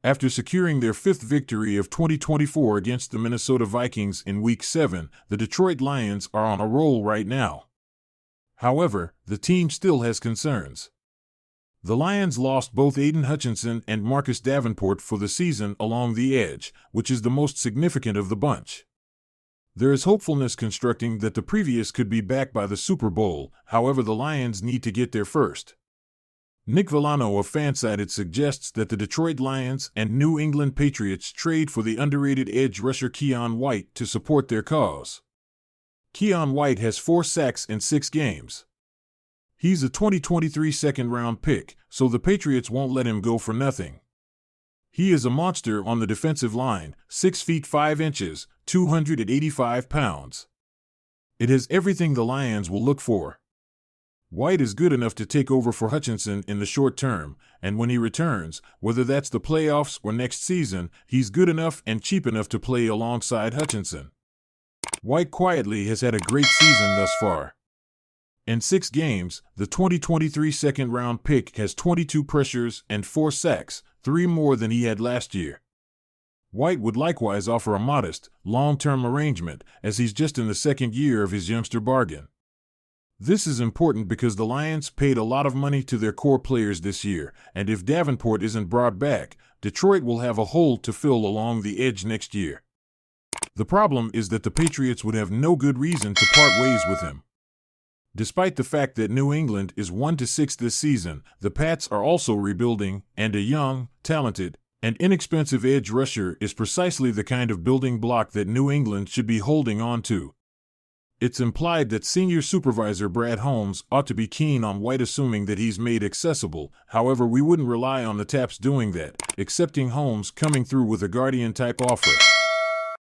After securing their fifth victory of 2024 against the Minnesota Vikings in Week 7, the Detroit Lions are on a roll right now. However, the team still has concerns. The Lions lost both Aiden Hutchinson and Marcus Davenport for the season along the edge, which is the most significant of the bunch. There is hopefulness constructing that the previous could be back by the Super Bowl, however the Lions need to get there first. Nick Villano of Fansided suggests that the Detroit Lions and New England Patriots trade for the underrated edge rusher Keion White to support their cause. Keion White has 4 sacks in 6 games. He's a 2023 second-round pick, so the Patriots won't let him go for nothing. He is a monster on the defensive line, 6 feet 5 inches, 285 pounds. It has everything the Lions will look for. White is good enough to take over for Hutchinson in the short term, and when he returns, whether that's the playoffs or next season, he's good enough and cheap enough to play alongside Hutchinson. White quietly has had a great season thus far. In 6 games, the 2023 second-round pick has 22 pressures and 4 sacks, 3 more than he had last year. White would likewise offer a modest, long-term arrangement, as he's just in the second year of his youngster bargain. This is important because the Lions paid a lot of money to their core players this year, and if Davenport isn't brought back, Detroit will have a hole to fill along the edge next year. The problem is that the Patriots would have no good reason to part ways with him. Despite the fact that New England is 1-6 this season, the Pats are also rebuilding, and a young, talented, and inexpensive edge rusher is precisely the kind of building block that New England should be holding on to. It's implied that senior supervisor Brad Holmes ought to be keen on White, assuming that he's made accessible. However, we wouldn't rely on the Taps doing that, accepting Holmes coming through with a Guardian-type offer.